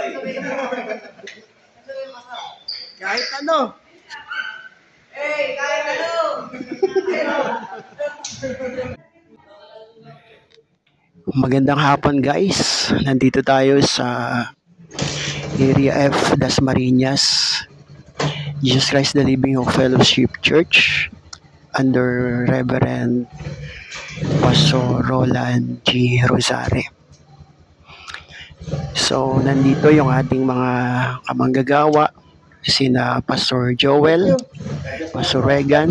Kahit ano. Kahit ano. Magandang hapon guys. Nandito tayo sa Area F, Dasmariñas, Jesus Christ the Living Hope Fellowship Church under Reverend Pastor Roland G. Rosare. So, nandito yung ating mga kamanggagawa, sina Pastor Joel, Pastor Regan,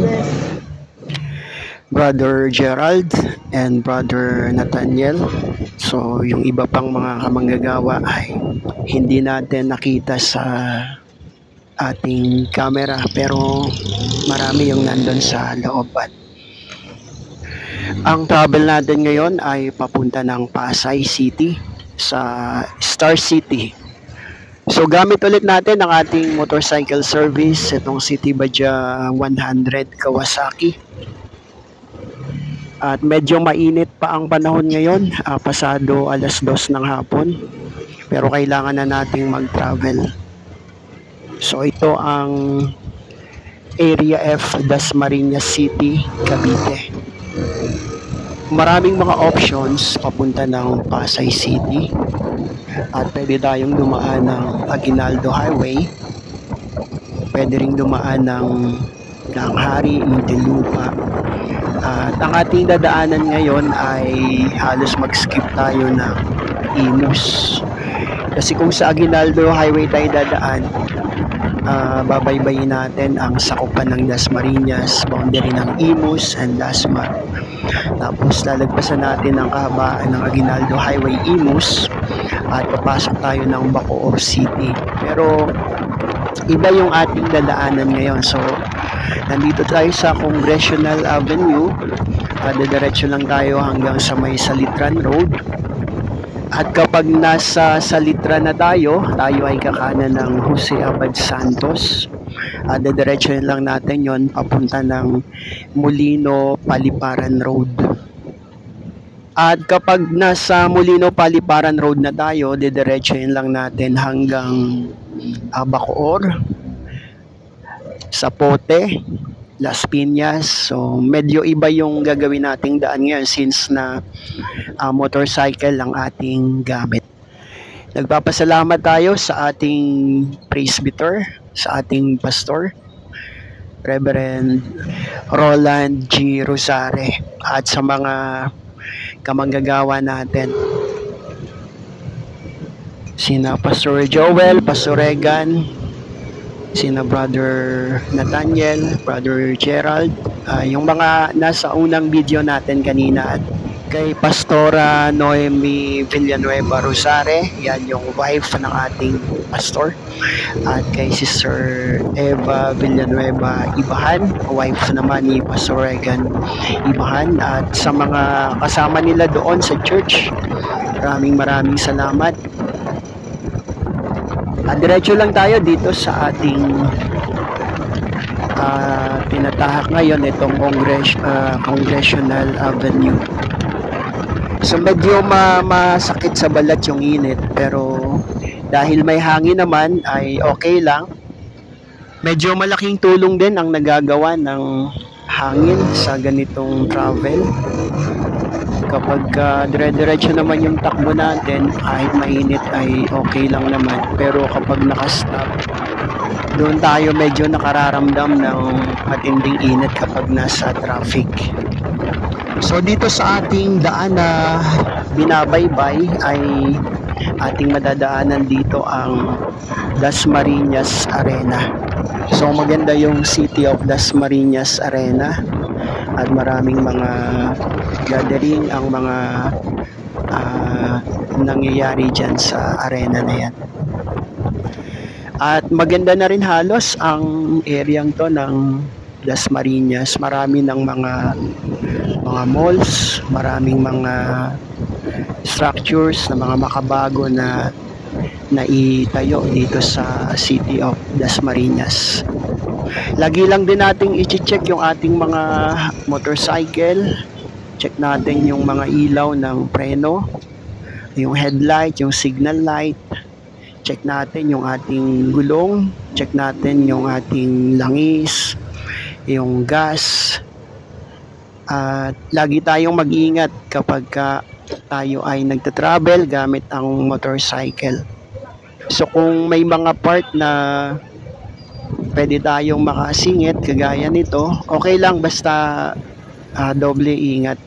Brother Gerald, and Brother Nathaniel. So, yung iba pang mga kamanggagawa ay hindi natin nakita sa ating camera, pero marami yung nandun sa looban. Ang travel natin ngayon ay papunta ng Pasay City sa Star City. So, gamit ulit natin ang ating motorcycle service, itong City Badja 100 Kawasaki. At medyo mainit pa ang panahon ngayon, pasado 2:00 ng hapon. Pero kailangan na nating mag-travel. So ito ang Area F, Dasmariñas City, Cavite. Maraming mga options papunta ng Pasay City. At pwede tayong dumaan ng Aguinaldo Highway. Pwede ring dumaan ng Hari, Muntinlupa. At ang ating dadaanan ngayon ay halos mag-skip tayo ng Imus. Kasi kung sa Aguinaldo Highway tayo dadaan, babaybayin natin ang sakupan ng Dasmariñas, boundary ng Imus and Dasmar. Tapos lalagpasan natin ang kahabaan ng Aguinaldo Highway Imus at papasok tayo ng Bacoor City. Pero iba yung ating dadaanan ngayon. So, nandito tayo sa Congressional Avenue. Diretso lang tayo hanggang sa may Salitran Road. At kapag nasa Salitran na tayo ay kakanan ng Jose Abad Santos. Diretso lang natin yon papunta ng Molino Paliparan Road. At kapag nasa Molino Paliparan Road na tayo, diretso lang natin hanggang Bacoor, Zapote, Las Piñas. So medyo iba yung gagawin nating daan ngayon since na motorcycle ang ating gamit. Nagpapasalamat tayo sa ating presbyter, sa ating pastor, Reverend Roland G. Rosare, at sa mga kamanggagawa natin, sina Pastor Joel, Pastor Regan, sina Brother Nathaniel, Brother Gerald, yung mga nasa unang video natin kanina, at kay Pastora Noemi Villanueva Rosare, yan yung wife ng ating pastor, at kay Sister Eva Villanueva Ibahan, wife naman ni Pastor Regan Ibahan, at sa mga kasama nila doon sa church, maraming salamat. Diretso lang tayo dito sa ating tinatahak ngayon, itong Congressional Avenue. So medyo masakit sa balat yung init, pero dahil may hangin naman ay okay lang. Medyo malaking tulong din ang nagagawa ng hangin sa ganitong travel. Kapag dire-diretso naman yung takbo natin, kahit mainit ay okay lang naman. Pero kapag nakastop, doon tayo medyo nakararamdam ng matinding init kapag nasa traffic. So dito sa ating daan na binabaybay ay ating madadaanan dito ang Dasmariñas Arena. So maganda yung City of Dasmariñas Arena at maraming mga gathering ang mga nangyayari dyan sa arena na yan. At maganda na rin halos ang areang to ng Dasmariñas. Marami ng mga malls, maraming mga structures na mga makabago na naitayo dito sa City of Dasmariñas. Lagi lang din nating i-check yung ating mga motorcycle. Check natin yung mga ilaw ng preno, yung headlight, yung signal light. check natin yung ating gulong, check natin yung ating langis, yung gas. At lagi tayong mag-ingat kapag tayo ay nagta-travel gamit ang motorcycle. So kung may mga part na pwede tayong makasingit kagaya nito, okay lang basta doble ingat.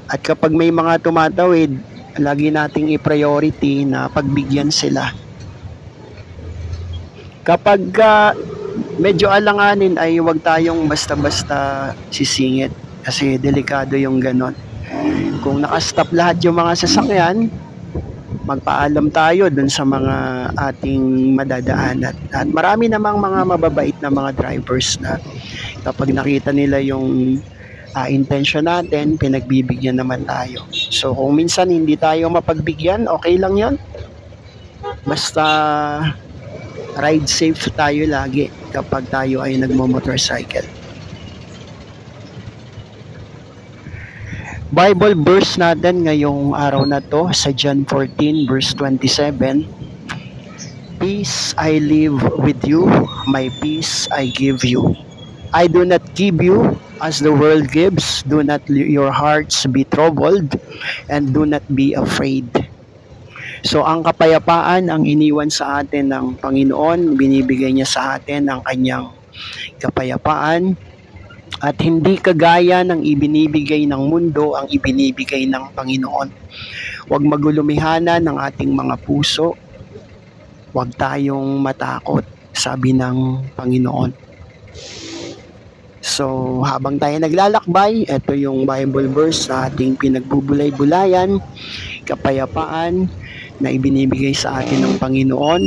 At kapag may mga tumatawid, lagi nating i-priority na pagbigyan sila. Kapag medyo alanganin ay huwag tayong basta-basta sisingit kasi delikado yung ganon. Kung nakastop lahat yung mga sasakyan, magpaalam tayo dun sa mga ating madadaanan. At marami namang mga mababait na mga drivers na kapag nakita nila yung intention natin, pinagbibigyan naman tayo. So kung minsan hindi tayo mapagbigyan, okay lang yon. Basta ride safe tayo lagi kapag tayo ay nagmo-motorcycle. Bible verse natin ngayong araw na to sa John 14 verse 27. Peace I leave with you, my peace I give you. I do not give you as the world gives. Do not your hearts be troubled and do not be afraid. So ang kapayapaan ang iniwan sa atin ng Panginoon, binibigay niya sa atin ang kanyang kapayapaan at hindi kagaya ng ibinibigay ng mundo ang ibinibigay ng Panginoon. Huwag magulumihanan ng ating mga puso. Huwag tayong matakot, sabi ng Panginoon. So, habang tayo naglalakbay, ito yung Bible verse na ating pinagbubulay-bulayan, kapayapaan na ibinibigay sa atin ng Panginoon.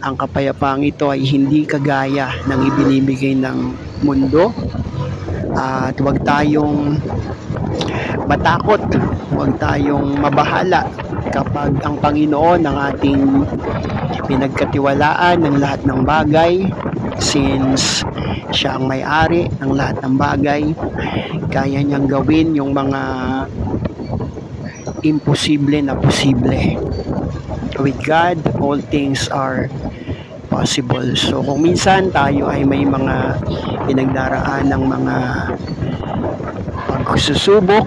Ang kapayapaang ito ay hindi kagaya ng ibinibigay ng mundo. At huwag tayong matakot, huwag tayong mabahala kapag ang Panginoon ang ating pinagkatiwalaan ng lahat ng bagay, since siya ang may-ari ng lahat ng bagay. Kaya niyang gawin yung mga imposible na posible. With God, all things are possible. So kung minsan tayo ay may mga pinagdaraan ng mga pagsusubok,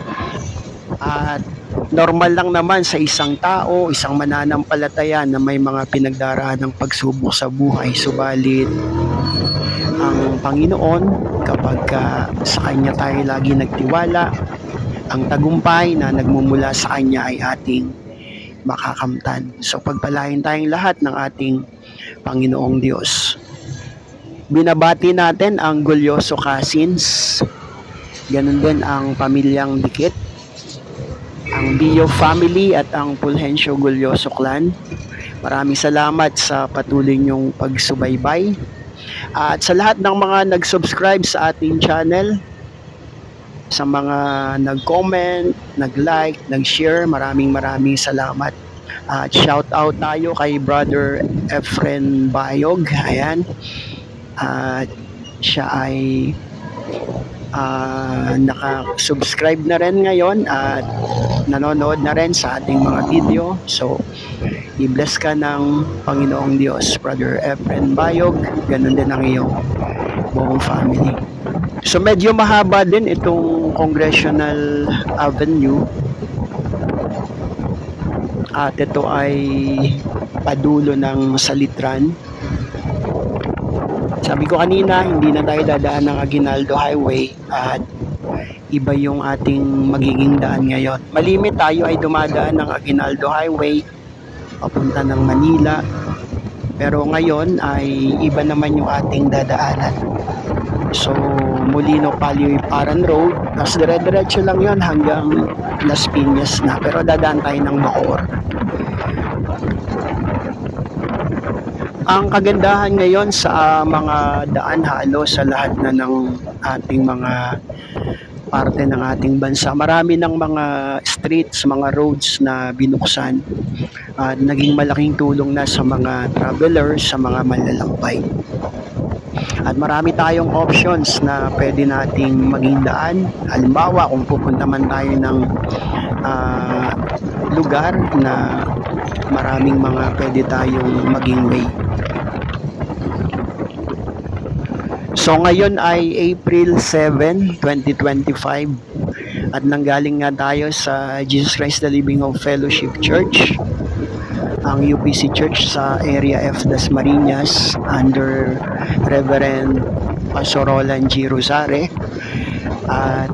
at normal lang naman sa isang tao, isang mananampalataya na may mga pinagdaraan ng pagsubok sa buhay. Subalit ang Panginoon, kapag sa Kanya tayo lagi nagtiwala, ang tagumpay na nagmumula sa Kanya ay ating makakamtan. So pagpalain tayong lahat ng ating Panginoong Diyos. Binabati natin ang Gulyoso Cousins, ganun din ang pamilyang Dikit, ang Bio family at ang Fulgencio Gulyoso clan. Maraming salamat sa patuloy niyong pagsubaybay. At sa lahat ng mga nag-subscribe sa ating channel, sa mga nag-comment, nag-like, nag-share, maraming salamat. At shout out tayo kay Brother Efren Bayog. Ayan. Siya ay naka-subscribe na rin ngayon at nanonood na rin sa ating mga video. So, i-bless ka ng Panginoong Diyos, Brother Efren Bayog. Ganun din ang iyong buong family. So, medyo mahaba din itong Congressional Avenue. At ito ay padulo ng Salitran. Sabi ko kanina, hindi na tayo dadaan ng Aguinaldo Highway at iba yung ating magiging daan ngayon. Malimit tayo ay dumadaan ng Aguinaldo Highway papunta ng Manila. Pero ngayon ay iba naman yung ating dadaanan. So, Molino Paliparan Road, tapos dire-diretso lang yon hanggang Las Piñas na. Pero dadaan tayo ng Bacoor. Ang kagandahan ngayon sa mga daan halos sa lahat na ng ating mga parte ng ating bansa, marami ng mga streets, mga roads na binuksan at naging malaking tulong na sa mga travelers, sa mga manlalakbay. At marami tayong options na pwede nating maging daan. Halimbawa, kung pupunta man tayo ng lugar na maraming mga pwede tayong maging way. So ngayon ay April 7, 2025 at nanggaling nga tayo sa Jesus Christ the Living Hope Fellowship Church, ang UPC Church sa Area F Dasmariñas under Reverend Pastor Roland G. Rosare. At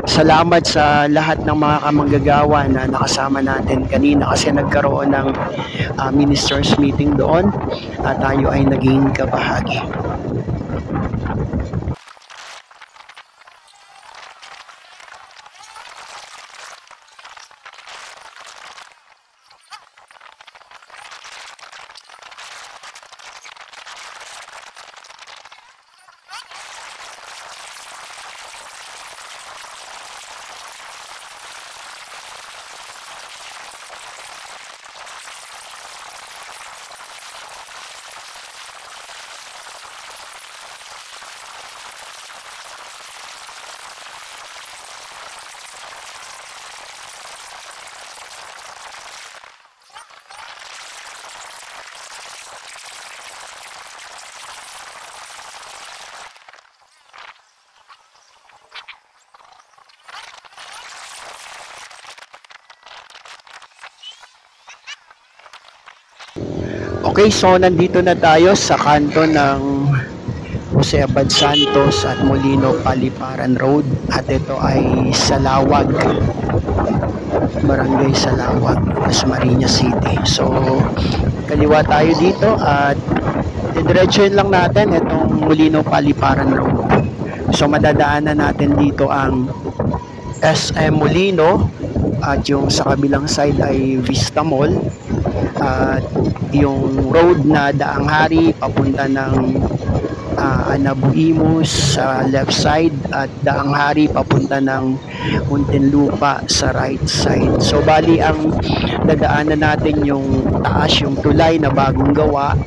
salamat sa lahat ng mga kamanggagawa na nakasama natin kanina kasi nagkaroon ng ministers meeting doon at tayo ay naging kabahagi. Okay, so nandito na tayo sa kanto ng Jose Abad Santos at Molino Paliparan Road at ito ay Salawag, Barangay Salawag, Dasmariñas City. So kaliwa tayo dito at didiretsuhin lang natin itong Molino Paliparan Road. So madadaanan natin dito ang SM Molino at yung sa kabilang side ay Vista Mall at yung road na Daang Hari papunta ng Anabuimos sa left side at Daang Hari papunta ng Muntinlupa sa right side. So bali ang dadaanan natin yung taas, yung tulay na bagong gawa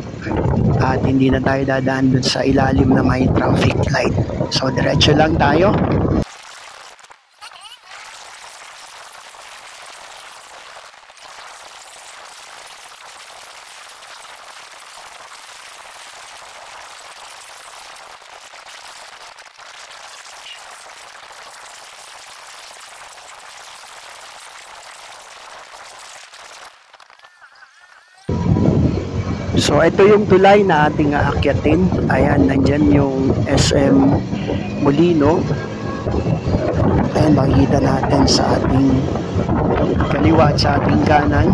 at hindi na tayo dadaan dun sa ilalim na may traffic light. So diretso lang tayo. So ito yung tulay na ating aakyatin. Ayan, nandyan yung SM Molino. Ayan, makikita natin sa ating kaliwa at sa ating kanan.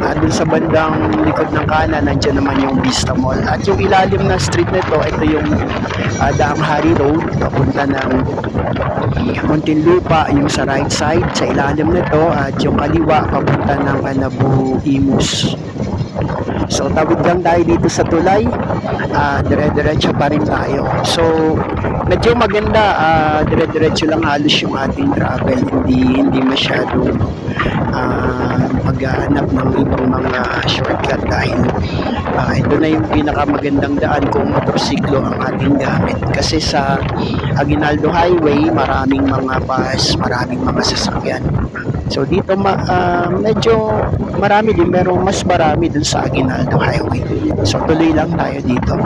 At dun sa bandang likod ng kanan, nandyan naman yung Vista Mall. At yung ilalim na street nito, ito yung Daang Hari Road, papunta ng Muntinlupa, yung sa right side, sa ilalim nito. At yung kaliwa, papunta ng Anabuimos. So tawid lang tayo dito sa tulay, dire-diretso pa rin tayo. So medyo maganda, dire-diretso lang halos yung ating travel, hindi masyado maghanap ng ibang mga shortcut dahil ito na yung pinakamagandang daan kung motorsiklo ang ating gamit. Kasi sa Aguinaldo Highway, maraming mga bus, maraming mga sasakyan. So dito medyo marami din, pero mas marami dun sa Aguinaldo Highway. So tuloy lang tayo dito.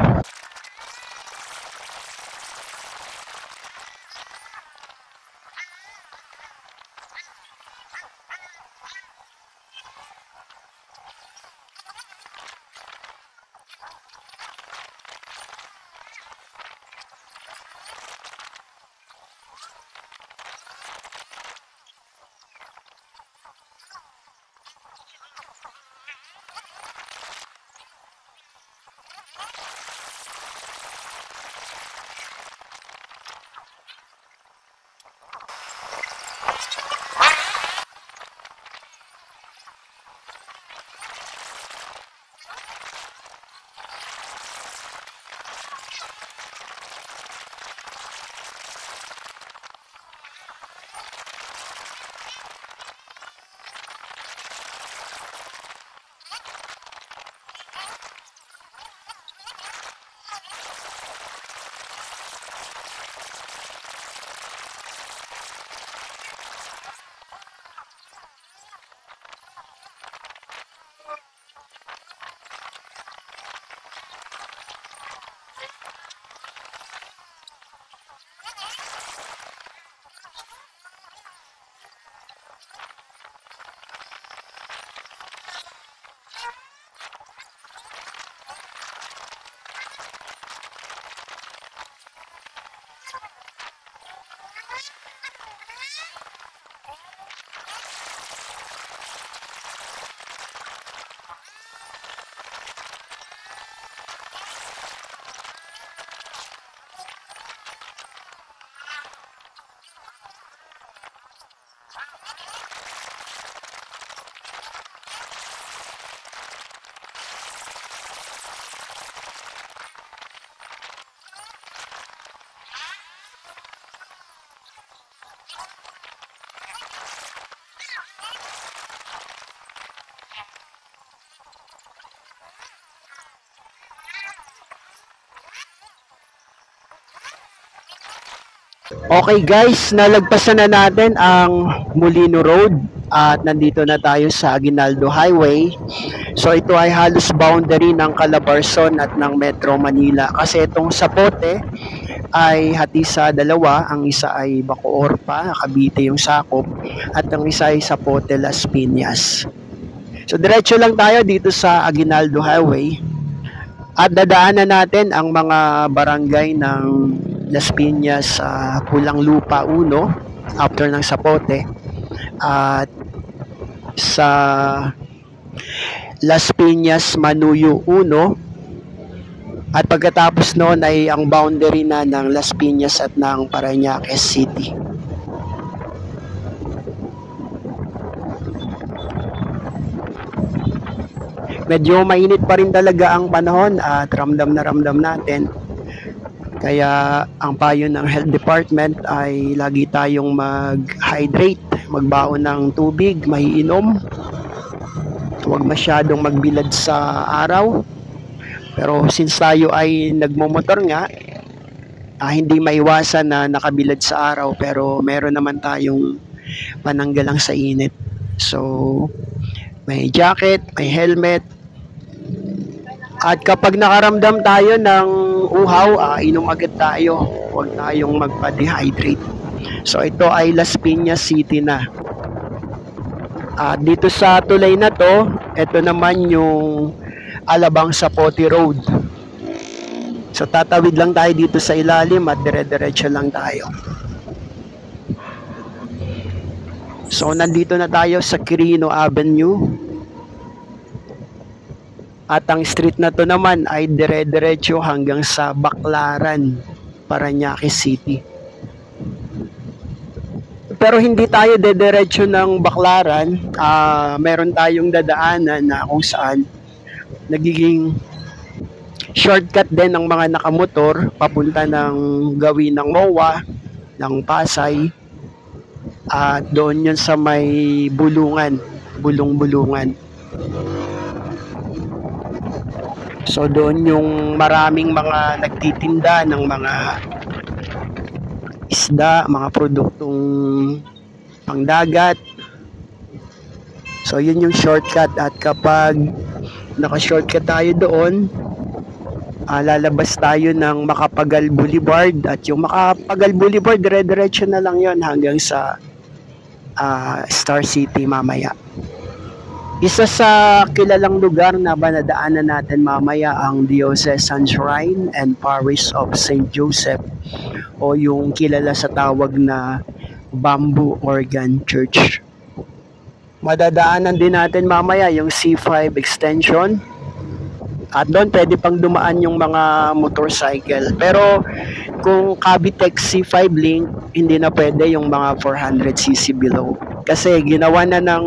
Okay guys, nalagpasan na natin ang Molino Road at nandito na tayo sa Aguinaldo Highway. So ito ay halos boundary ng Calabarzon at ng Metro Manila kasi itong Sapote ay hati sa dalawa. Ang isa ay Bacoor pa, Cavite yung sakop, at ang isa ay Sapote, Las Piñas. So diretso lang tayo dito sa Aguinaldo Highway at dadaanan natin ang mga barangay ng Las Piñas, Pulang Lupa 1 after ng Sapote, at sa Las Piñas Manuyo 1, at pagkatapos noon ay ang boundary na ng Las Piñas at ng Parañaque City. Medyo mainit pa rin talaga ang panahon at ramdam na ramdam natin. Kaya ang payo ng Health Department ay lagi tayong mag-hydrate, magbaon ng tubig, maiinom. Huwag masyadong magbilad sa araw. Pero since tayo ay nagmomotor nga, hindi maiwasan na nakabilad sa araw, pero meron naman tayong pananggalang sa init. So, may jacket, may helmet. At kapag nakaramdam tayo ng uhaw, inom agad tayo. Huwag tayong magpa-dehydrate. So ito ay Las Piñas City na. Dito sa tulay na to, ito naman yung Alabang Sapote Road. So tatawid lang tayo dito sa ilalim at dire-diretso lang tayo. So nandito na tayo sa Quirino Avenue. At ang street na to naman ay dire-diretso hanggang sa Baclaran, Parañaque City. Pero hindi tayo dediretso ng Baclaran. Meron tayong dadaanan na kung saan nagiging shortcut din ng mga nakamotor papunta ng gawin ng MOA, ng Pasay. At doon yun sa may bulong-bulungan. So doon yung maraming mga nagtitinda ng mga isda, mga produktong pangdagat. So yun yung shortcut, at kapag naka-shortcut tayo doon, lalabas tayo ng Macapagal Boulevard, at yung Macapagal Boulevard dire-diretso na lang yon hanggang sa Star City mamaya. Isa sa kilalang lugar na banadaanan natin mamaya ang Diocesan Shrine and Parish of St. Joseph, o yung kilala sa tawag na Bamboo Organ Church. Madadaanan din natin mamaya yung C5 extension, at doon pwede pang dumaan yung mga motorcycle. Pero kung Cavitex C5 link, hindi na pwede yung mga 400cc below. Kasi ginawa na ng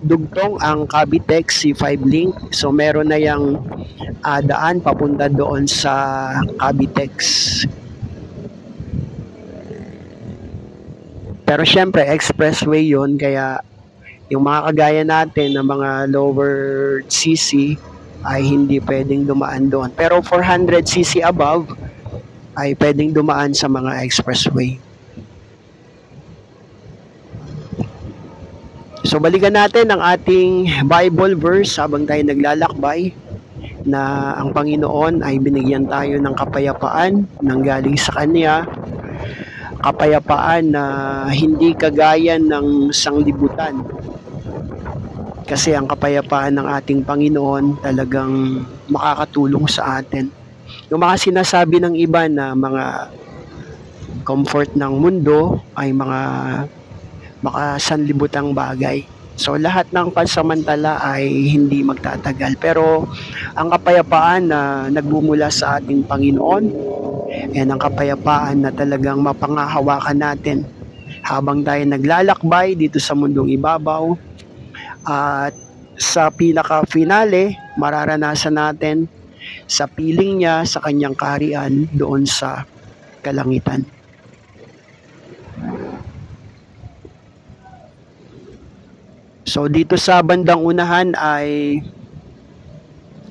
dugtong ang Cavitex C5 link. So meron na yung daan papunta doon sa Cavitex. Pero syempre expressway yon, kaya yung mga kagaya natin na mga lower CC ay hindi pwedeng dumaan doon. Pero 400cc above ay pwedeng dumaan sa mga expressway. So balikan natin ang ating Bible verse habang tayo naglalakbay, na ang Panginoon ay binigyan tayo ng kapayapaan nang galing sa Kanya. Kapayapaan na hindi kagaya ng sanglibutan. Kasi ang kapayapaan ng ating Panginoon talagang makakatulong sa atin. Yung mga sinasabi ng iba na mga comfort ng mundo ay mga makasanlibutang bagay. So lahat ng pansamantala ay hindi magtatagal. Pero ang kapayapaan na nagbumula sa ating Panginoon, yan ang kapayapaan na talagang mapangahawakan natin habang tayo naglalakbay dito sa mundong ibabaw. At sa pinaka-finale, mararanasan natin sa piling niya sa kanyang kaharian doon sa kalangitan. So dito sa bandang unahan ay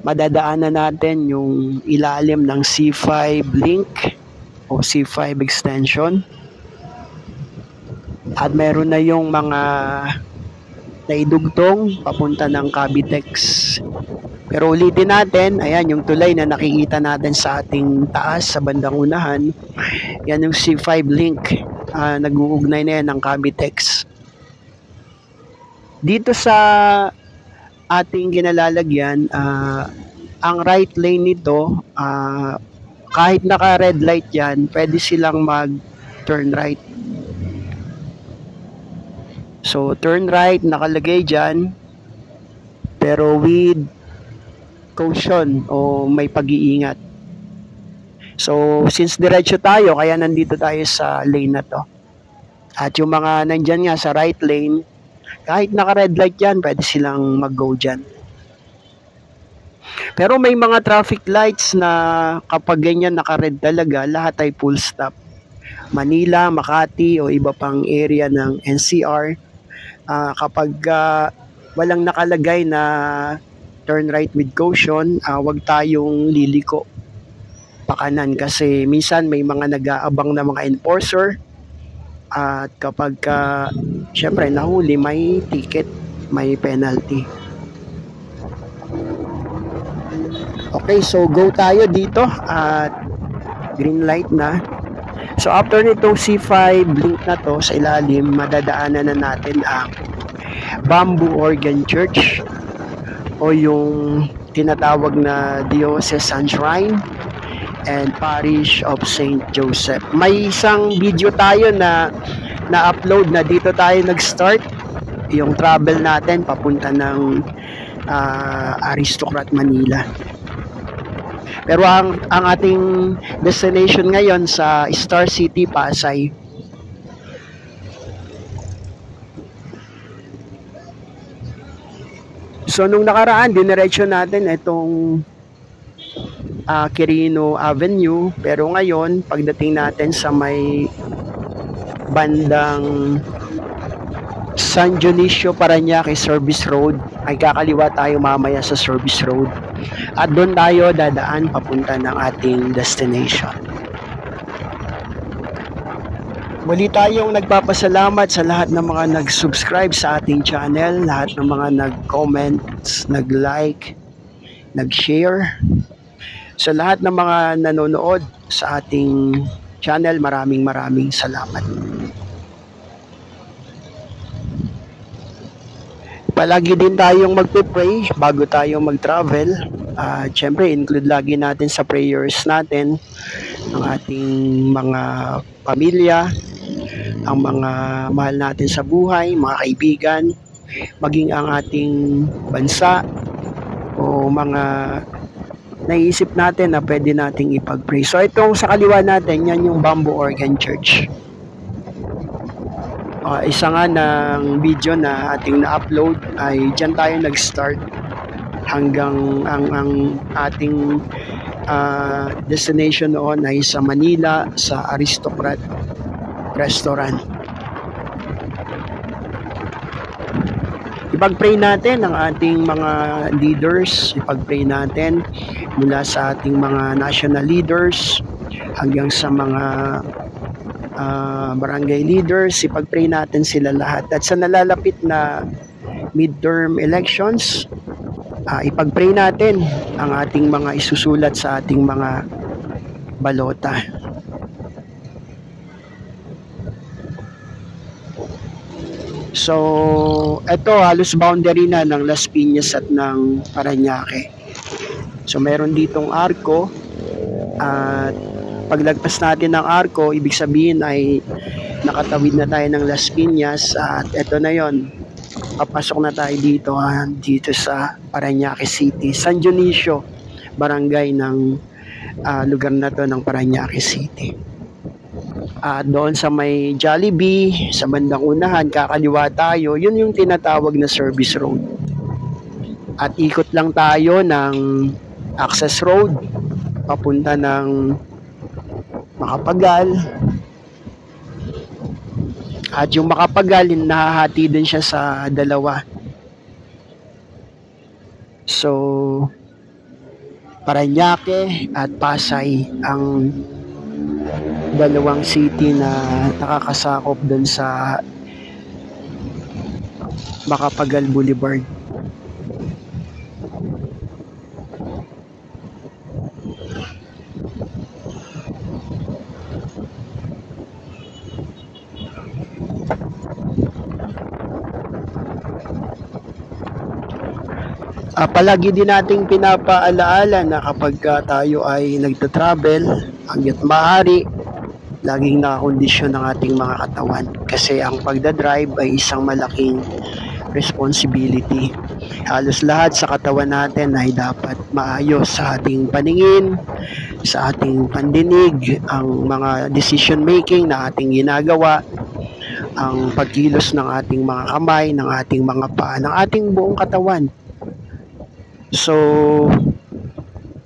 madadaanan natin yung ilalim ng C5 link. o C5 extension. At meron na yung mga naidugtong papunta ng Cavitex. Pero ulitin natin, ayan yung tulay na nakikita natin sa ating taas sa bandang unahan. Yan yung C5 link. Nag-uugnay na yan ng Cavitex. Dito sa ating kinalalagyan, ang right lane nito, kahit naka red light yan, pwede silang mag turn right. So turn right nakalagay dyan, pero with caution o may pag-iingat. So since diretso tayo, kaya nandito tayo sa lane na to. At yung mga nandyan nga sa right lane, kahit naka red light yan, pwede silang mag-go dyan. Pero may mga traffic lights na kapag ganyan naka-red talaga, lahat ay full stop. Manila, Makati o iba pang area ng NCR, kapag walang nakalagay na turn right with caution, wag tayong liliko pakanan kasi minsan may mga nag-aabang na mga enforcer at kapag syempre nahuli, may ticket, may penalty. Okay, so go tayo dito at green light na. So after nitong C5 link na to sa ilalim, madadaanan na natin ang Bamboo Organ Church o yung tinatawag na Diocesan Shrine and Parish of St. Joseph. May isang video tayo na na-upload na dito tayo nag-start yung travel natin papunta ng Aristocrat, Manila. Pero ang ating destination ngayon sa Star City, Pasay. So nung nakaraan, diniretso natin itong Quirino Avenue. Pero ngayon, pagdating natin sa may bandang San Dionisio, Parañaque Service Road, ay kakaliwa tayo mamaya sa Service Road. At doon tayo dadaan papunta ng ating destination. Muli tayong nagpapasalamat sa lahat ng mga nag-subscribe sa ating channel, lahat ng mga nag-comments, nag-like, nag-share. Sa lahat ng mga nanonood sa ating channel, maraming salamat. Palagi din tayong magpe-pray bago tayo mag-travel. Siyempre, include lagi natin sa prayers natin ang ating mga pamilya, ang mga mahal natin sa buhay, mga kaibigan, maging ang ating bansa o mga naiisip natin na pwede nating ipag-pray. So itong sa kaliwa natin, yan yung Bamboo Organ Church. Isa nga ng video na ating na-upload ay dyan tayo nag-start hanggang ang ating destination noon ay sa Manila, sa Aristocrat Restaurant. Ipag-pray natin ang ating mga leaders, ipag-pray natin mula sa ating mga national leaders hanggang sa mga barangay leaders, ipag-pray natin sila lahat. At sa nalalapit na midterm elections, ipag-pray natin ang ating mga isusulat sa ating mga balota. So, ito halos boundary na ng Las Piñas at ng Parañaque. So, meron ditong arko at paglagpas natin ng arko, ibig sabihin ay nakatawid na tayo ng Las Piñas at eto na yon. Papasok na tayo dito, dito sa Parañaque City, San Dionisio, barangay ng lugar na to ng Parañaque City. Doon sa may Jollibee, sa bandang unahan, kakaliwa tayo, yun yung tinatawag na service road. At ikot lang tayo ng access road, papunta ng Makapagal. At yung Makapagal, nahahati din siya sa dalawa. So, Parañaque at Pasay ang dalawang city na nakakasakop dun sa Macapagal Boulevard. Palagi din nating pinapaalaala na kapag tayo ay nagta-travel, hangga't maaari, laging nakakondisyon ng ating mga katawan. Kasi ang pagdadrive ay isang malaking responsibility. Halos lahat sa katawan natin ay dapat maayos sa ating paningin, sa ating pandinig, ang mga decision making na ating ginagawa, ang pagkilos ng ating mga kamay, ng ating mga paa, ng ating buong katawan. So,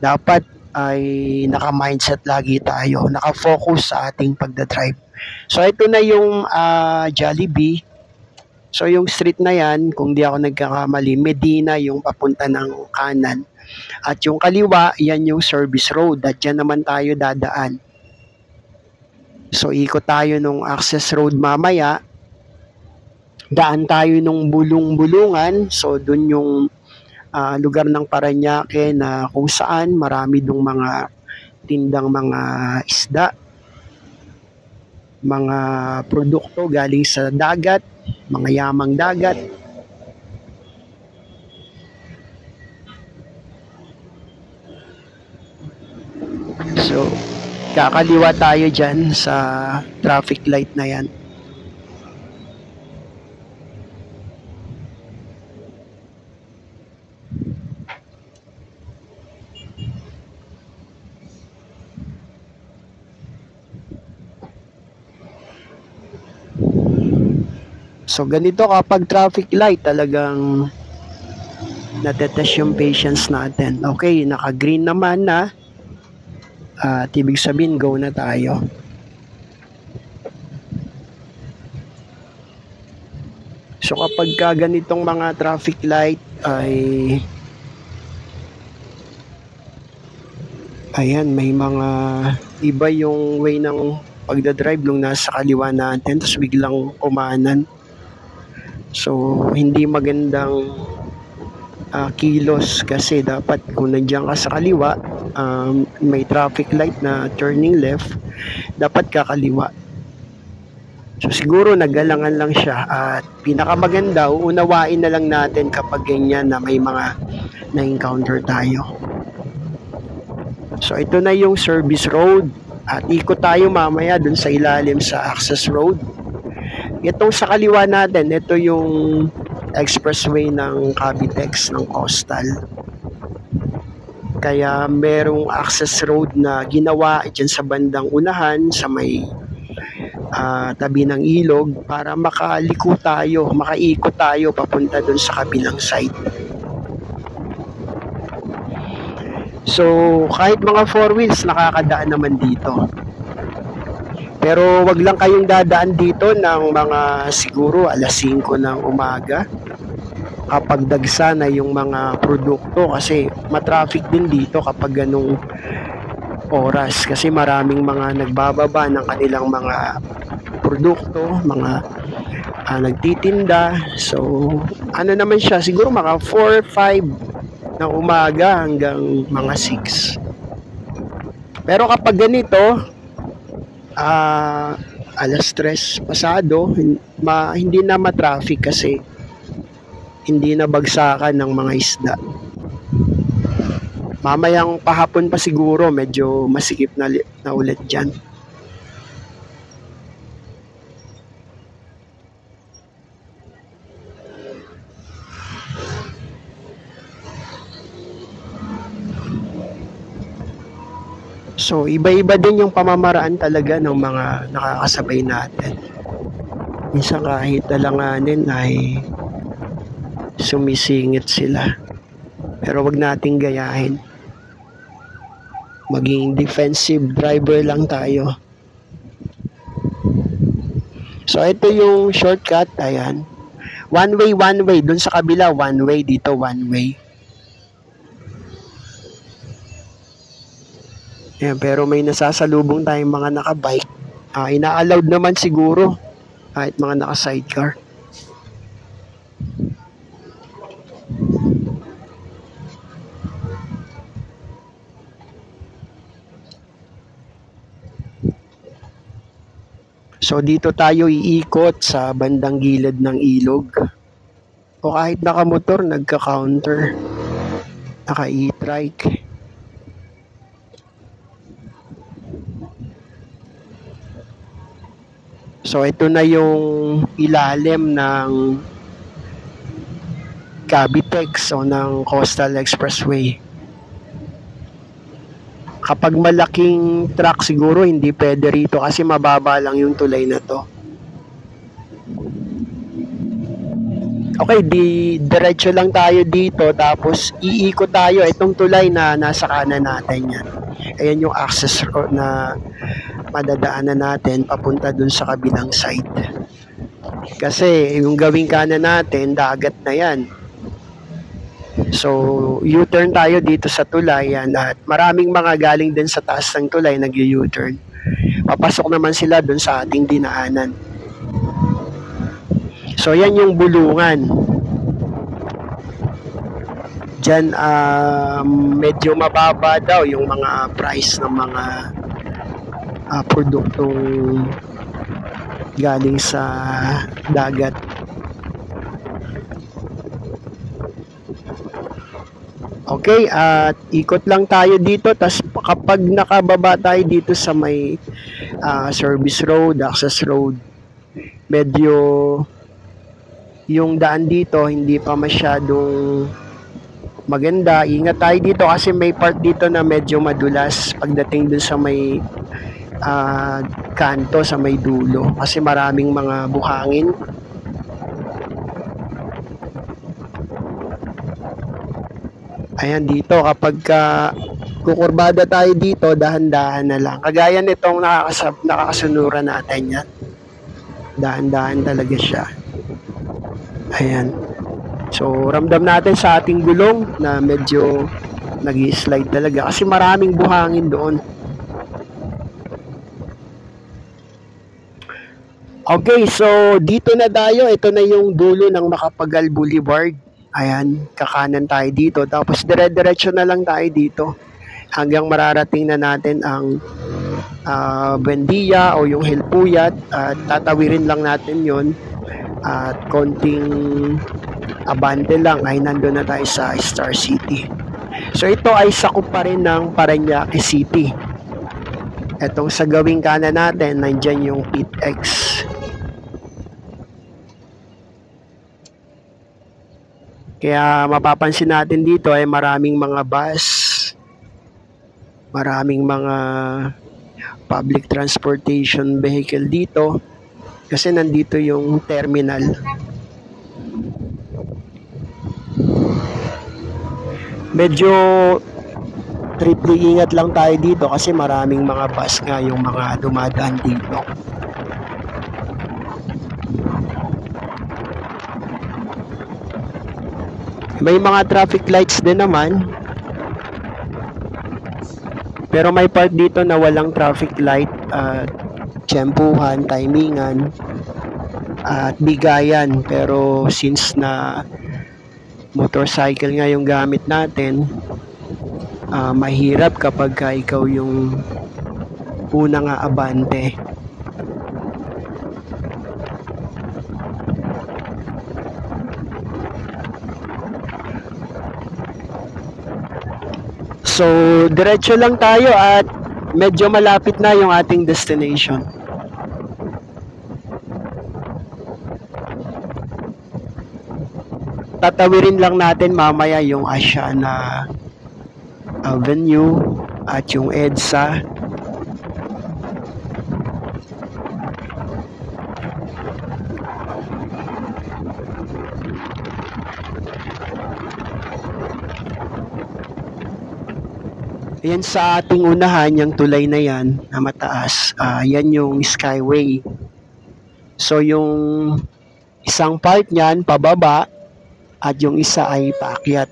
dapat ay naka-mindset lagi tayo, naka-focus sa ating pagdadrive. So, ito na yung Jollibee. So, yung street na yan, kung di ako nagkakamali, Medina yung papunta ng kanan. At yung kaliwa, yan yung service road. At dyan naman tayo dadaan. So, ikot tayo nung access road mamaya. Daan tayo nung bulong-bulungan. So, dun yung lugar ng Parañaque na kung saan marami dong mga tindang mga isda, mga produkto galing sa dagat, mga yamang dagat. So, kakaliwa tayo dyan sa traffic light na yan. So, ganito kapag traffic light, talagang natetest yung patience natin. Okay, naka-green naman na. At ibig sabihin, go na tayo. So, kapag ganitong mga traffic light ay ayan, may mga iba yung way ng pagdadrive nung nasa kaliwa natin, tapos biglang kumanan. So, hindi magandang kilos kasi dapat kung nandiyan ka sa kaliwa, may traffic light na turning left, dapat kakaliwa. So, siguro nagalangan lang siya at pinakamaganda, uunawain na lang natin kapag ganyan na may mga na-encounter tayo. So, ito na yung service road at ikot tayo mamaya dun sa ilalim sa access road. Itong sa kaliwa natin, ito yung expressway ng Cavitex ng Coastal. Kaya merong access road na ginawa dyan sa bandang unahan, sa may tabi ng ilog, para makaliko tayo, makaikot tayo papunta dun sa kabilang side. So, kahit mga 4 wheels, nakakadaan naman dito. Pero wag lang kayong dadaan dito ng mga siguro alas 5 ng umaga kapag dagsa na yung mga produkto kasi matraffic din dito kapag ganung oras kasi maraming mga nagbababa ng kanilang mga produkto, mga nagtitinda. So, ano naman siya, siguro mga 4, 5 ng umaga hanggang mga 6. Pero kapag ganito, alas 3 pasado, hindi na matraffic kasi hindi na bagsakan ng mga isda. Mamayang pahapon pa siguro medyo masikip na ulit dyan. So, iba-iba din yung pamamaraan talaga ng mga nakakasabay natin. Minsan kahit talanganin ay sumisingit sila. Pero wag nating gayahin. Maging defensive driver lang tayo. So, ito yung shortcut. Ayan. One way. Doon sa kabila, one way. Dito, one way. Ayan, pero may nasasalubong tayong mga nakabike. ina-allowed naman siguro kahit mga naka-sidecar. So dito tayo iikot sa bandang gilid ng ilog. O kahit nakamotor, nagka-counter, naka-e-trike. So ito na yung ilalim ng Cavitex o ng Coastal Expressway. Kapag malaking truck siguro hindi pwede rito kasi mababa lang yung tulay na to. Okay, diretso lang tayo dito tapos iikot tayo itong tulay na nasa kanan natin yan. Ayan yung access road na madadaanan natin papunta dun sa kabilang side. Kasi yung gawing kanan natin, dagat na yan. So, U-turn tayo dito sa tulay yan at maraming mga galing din sa taas ng tulay nag-U-turn. Papasok naman sila dun sa ating dinaanan. So, yan yung bulungan. Diyan, medyo mababa daw yung mga price ng mga produktong galing sa dagat. Okay, at ikot lang tayo dito. Tas kapag nakababa tayo dito sa may service road, access road, medyo yung daan dito hindi pa masyadong maganda. Ingat tayo dito kasi may part dito na medyo madulas pagdating dun sa may kanto, sa may dulo. Kasi maraming mga buhangin. Ayan dito, kapag kukurbada tayo dito, dahan-dahan na lang. Kagaya nitong nakakasunuran natin yan. Dahan-dahan talaga siya. Ayan. So, ramdam natin sa ating gulong na medyo nag-i-slide talaga kasi maraming buhangin doon. Okay, so dito na tayo. Ito na yung dulo ng Macapagal Boulevard. Ayan, kakanan tayo dito. Tapos dire-diretso na lang tayo dito hanggang mararating na natin ang Buendia o yung Hilpuyat. At tatawirin lang natin yon at konting abante lang ay nandun na tayo sa Star City. So ito ay sakop pa rin ng Parañaque City. Etong sa gawing kanan natin, nandyan yung PITX. Kaya mapapansin natin dito ay maraming mga bus, maraming mga public transportation vehicle dito kasi nandito yung terminal. Medyo triple ingat lang tayo dito kasi maraming mga bus nga yung mga dumadaan dito. May mga traffic lights din naman. Pero may part dito na walang traffic light at tiyempuhan, timingan at bigayan. Pero since na motorcycle nga yung gamit natin, mahirap kapag ikaw yung unang aabante. So, diretso lang tayo at medyo malapit na yung ating destination. Tatawirin lang natin mamaya yung Asiana Avenue at yung EDSA. Yan sa ating unahan, yung tulay na yan na mataas, yan yung Skyway. So yung isang part niyan pababa at yung isa ay paakyat.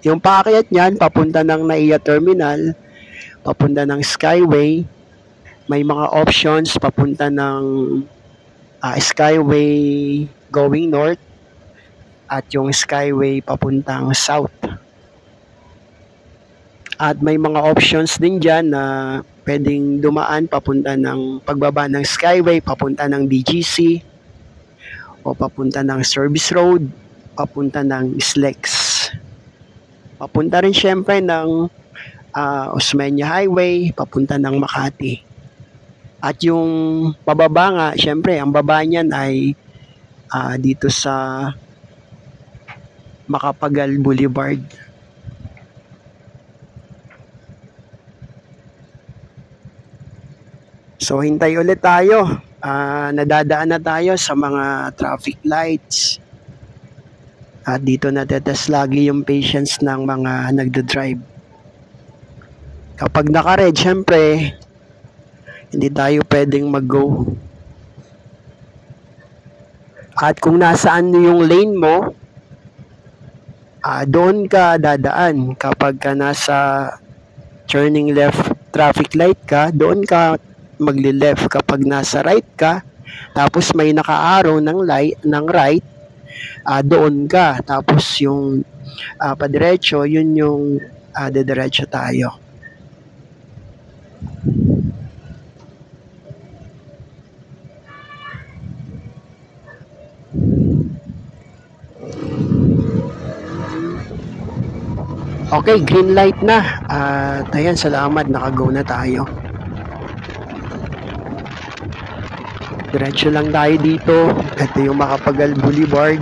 Yung paakyat niyan papunta ng NAIA Terminal, papunta ng Skyway, may mga options papunta ng Skyway going north at yung Skyway papuntang south. At may mga options din dyan na pwedeng dumaan papunta ng pagbaba ng Skyway, papunta ng DGC, o papunta ng Service Road, papunta ng SLEX. Papunta rin syempre ng Osmeña Highway, papunta ng Makati. At yung pababa nga, syempre, ang baba niyan ay dito sa Macapagal Boulevard. So hintay ulit tayo. Nadadaan na tayo sa mga traffic lights. At dito natetest lagi yung patience ng mga nagdo-drive. Kapag naka-red, syempre, hindi tayo pwedeng mag-go. At kung nasaan yung lane mo, doon ka dadaan. Kapag ka nasa turning left traffic light ka, doon ka magli-left. Kapag nasa right ka, tapos may naka-arrow ng right, doon ka. Tapos yung padiretso, yun yung dediretso tayo. Okay, green light na. Ayan, salamat. Naka-go na tayo. Diretso lang tayo dito. Ito yung Macapagal Boulevard.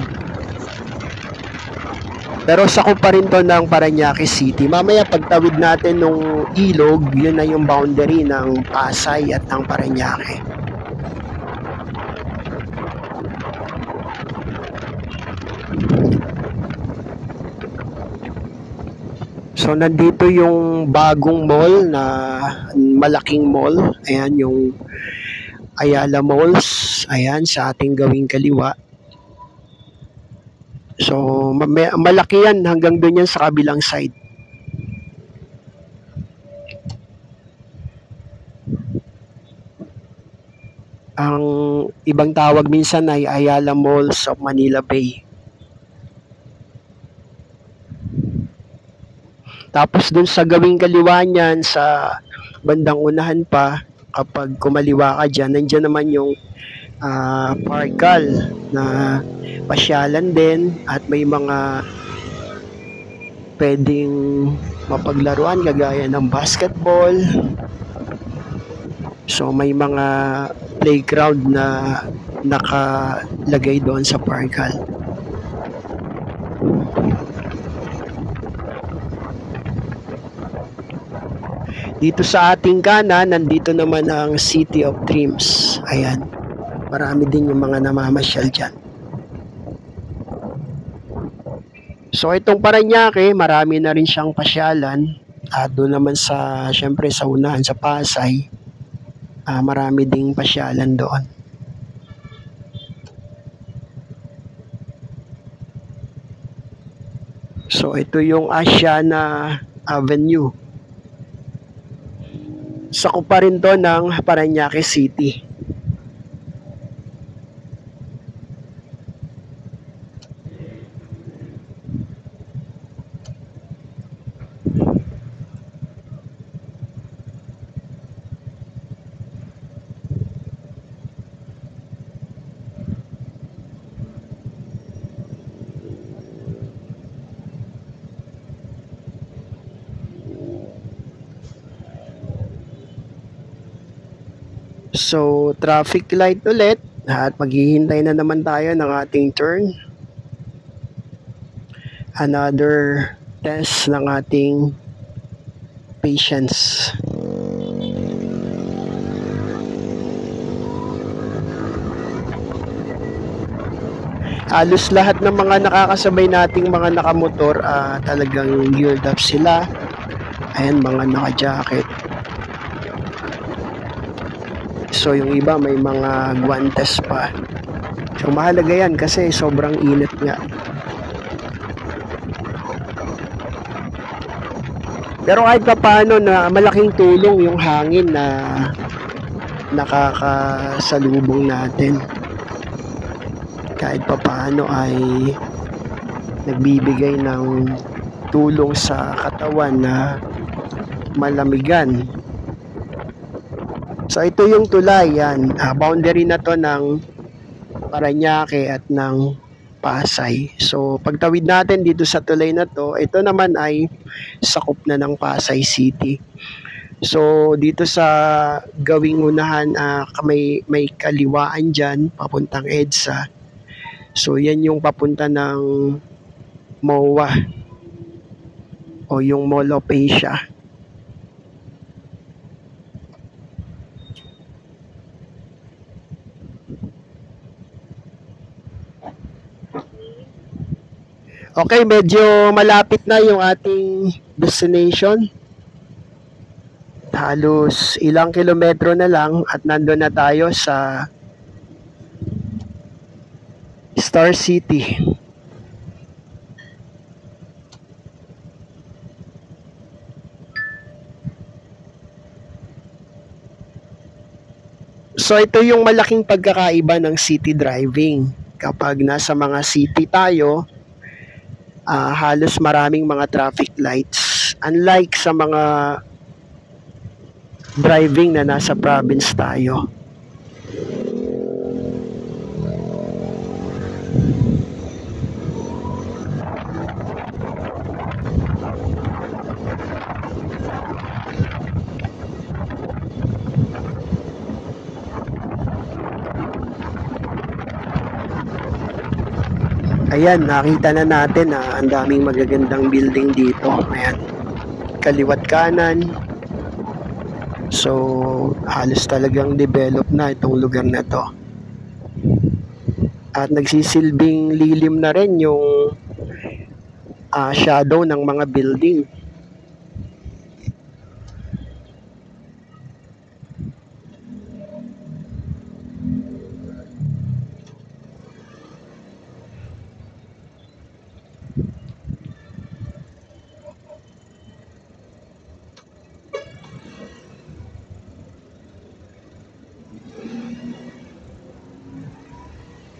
Pero sakop pa rin to ng Parañaque City. Mamaya pagtawid natin ng ilog, yun na yung boundary ng Pasay at ng Parañaque. So nandito yung bagong mall na malaking mall. Ayan yung Ayala Malls. Ayan sa ating gawing kaliwa. So malaki yan, hanggang doon yan sa kabilang side. Ang ibang tawag minsan ay Ayala Malls of Manila Bay. Tapos dun sa gawing kaliwa niyan, sa bandang unahan pa, kapag kumaliwa ka dyan, nandiyan naman yung Parkal na pasyalan din, at may mga pwedeng mapaglaruan kagaya ng basketball. So may mga playground na nakalagay doon sa Parkal. Dito sa ating kanan, nandito naman ang City of Dreams. Ayan. Marami din yung mga namamasyal dyan. So itong Parañaque, marami na rin siyang pasyalan. Doon naman sa, syempre sa unahan, sa Pasay, marami ding pasyalan doon. So ito yung Asiana Avenue. Sakop pa rin to ng Parañaque City. So, traffic light ulit at maghihintay na naman tayo ng ating turn. Another test ng ating patience. Halos lahat ng mga nakakasabay nating mga nakamotor, talagang geared up sila. Ayan, mga naka-jacket. So yung iba may mga guantes pa. So mahalaga yan kasi sobrang init nga. Pero kahit pa paano na malaking tulong yung hangin na nakakasalubong natin. Kahit papaano ay nagbibigay ng tulong sa katawan na malamigan. So ito yung tulay, yan. Boundary na to ng Parañaque at ng Pasay. So pagtawid natin dito sa tulay na to, ito naman ay sakop na ng Pasay City. So dito sa gawing unahan, may kaliwaan dyan papuntang EDSA. So yan yung papunta ng MOA o yung Mall of Asia. Okay, medyo malapit na yung ating destination. Halos ilang kilometro na lang at nandun na tayo sa Star City. So ito yung malaking pagkakaiba ng city driving. Kapag nasa mga city tayo, halos maraming mga traffic lights. Unlike sa mga driving na nasa province tayo. Ayan, nakita na natin na ang daming magagandang building dito. Ayan, kaliwat kanan. So, halos talagang develop na itong lugar na to. At nagsisilbing lilim na rin yung shadow ng mga building.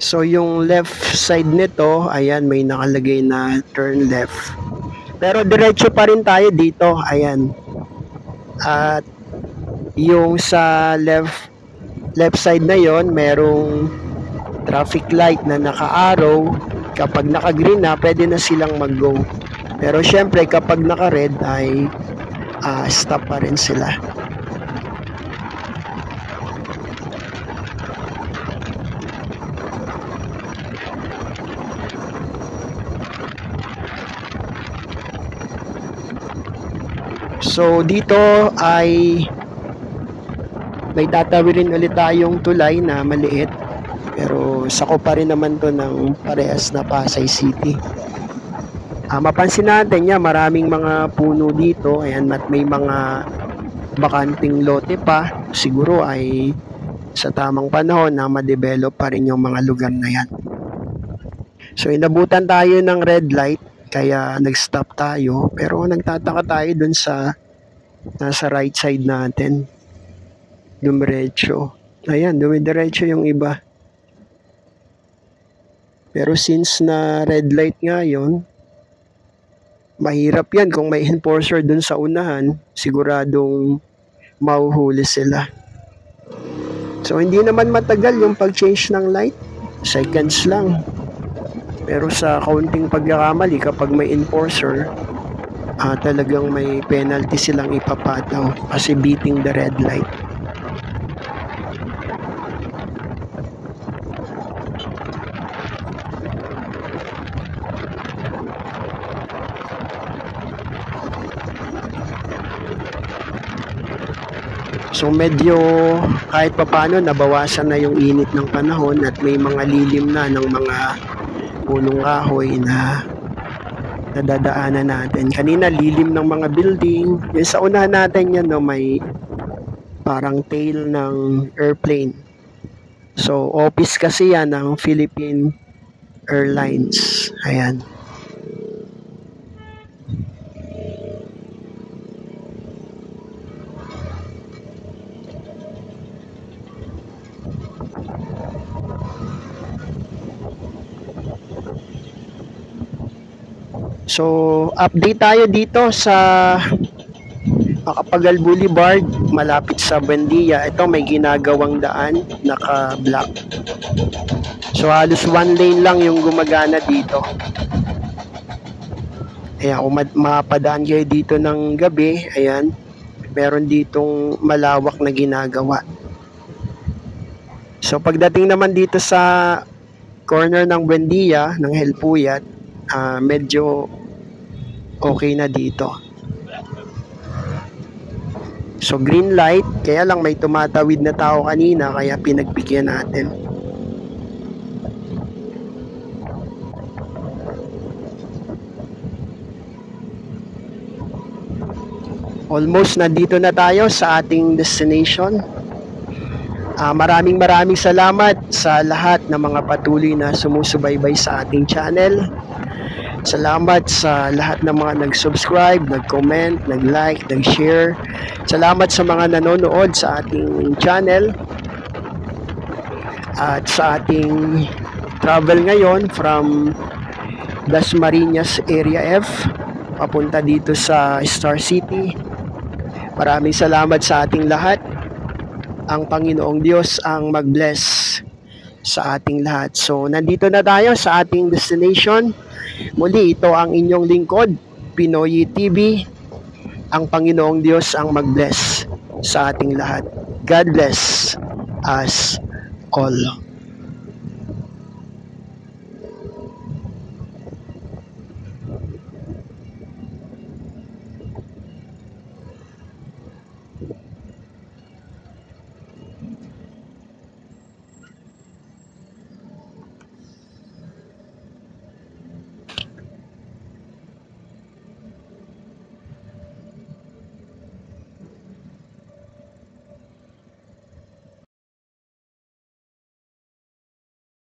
So yung left side nito, ayan, may nakalagay na turn left. Pero diretso pa rin tayo dito, ayan. At yung sa left side na yon, merong traffic light na naka-arrow. Kapag naka-green na, pwede na silang mag-go. Pero syempre kapag naka-red ay stop pa rin sila. So dito ay may tatawirin ulit tayong tulay na maliit, pero sakop pa rin naman to ng parehas na Pasay City. Mapansin natin niya, maraming mga puno dito, ayan, at may mga bakanting lote pa. Siguro ay sa tamang panahon na ma-develop pa rin yung mga lugar na yan. So inabutan tayo ng red light, kaya nag-stop tayo, pero nagtataka tayo dun sa nasa right side natin. Dumiretso. Ayan, dumidiretso yung iba. Pero since na red light nga yun, mahirap yan kung may enforcer dun sa unahan, siguradong mahuhuli sila. So hindi naman matagal yung pag-change ng light, seconds lang. Pero sa kaunting pagkakamali, kapag may enforcer, talagang may penalty silang ipapataw kasi beating the red light. So medyo kahit papano nabawasan na yung init ng panahon at may mga lilim na ng mga punong kahoy na nadadaanan natin. Kanina lilim ng mga building. Yung sa unahan natin yan, no, may parang tail ng airplane. So office kasi yan ng Philippine Airlines. Ayan. So, update tayo dito sa Makapagal Boulevard, malapit sa Buendia. Ito may ginagawang daan, naka-block. So, halos one lane lang yung gumagana dito. Ayan, kung mapadaan kayo dito ng gabi, ayan, meron ditong malawak na ginagawa. So, pagdating naman dito sa corner ng Buendia, ng Helpuyat, medyo okay na dito. So green light, kaya lang may tumatawid na tao kanina kaya pinagbigyan natin. Almost nandito na tayo sa ating destination. Maraming salamat sa lahat ng mga patuloy na sumusubaybay sa ating channel. Salamat sa lahat ng mga nag-subscribe, nag-comment, nag-like, nag-share. Salamat sa mga nanonood sa ating channel. At sa ating travel ngayon from Dasmariñas Area F papunta dito sa Star City. Maraming salamat sa ating lahat. Ang Panginoong Diyos ang mag-bless sa ating lahat. So, nandito na tayo sa ating destination. Muli, ito ang inyong lingkod, Pinoy TV. Ang Panginoong Diyos ang mag-bless sa ating lahat. God bless us all.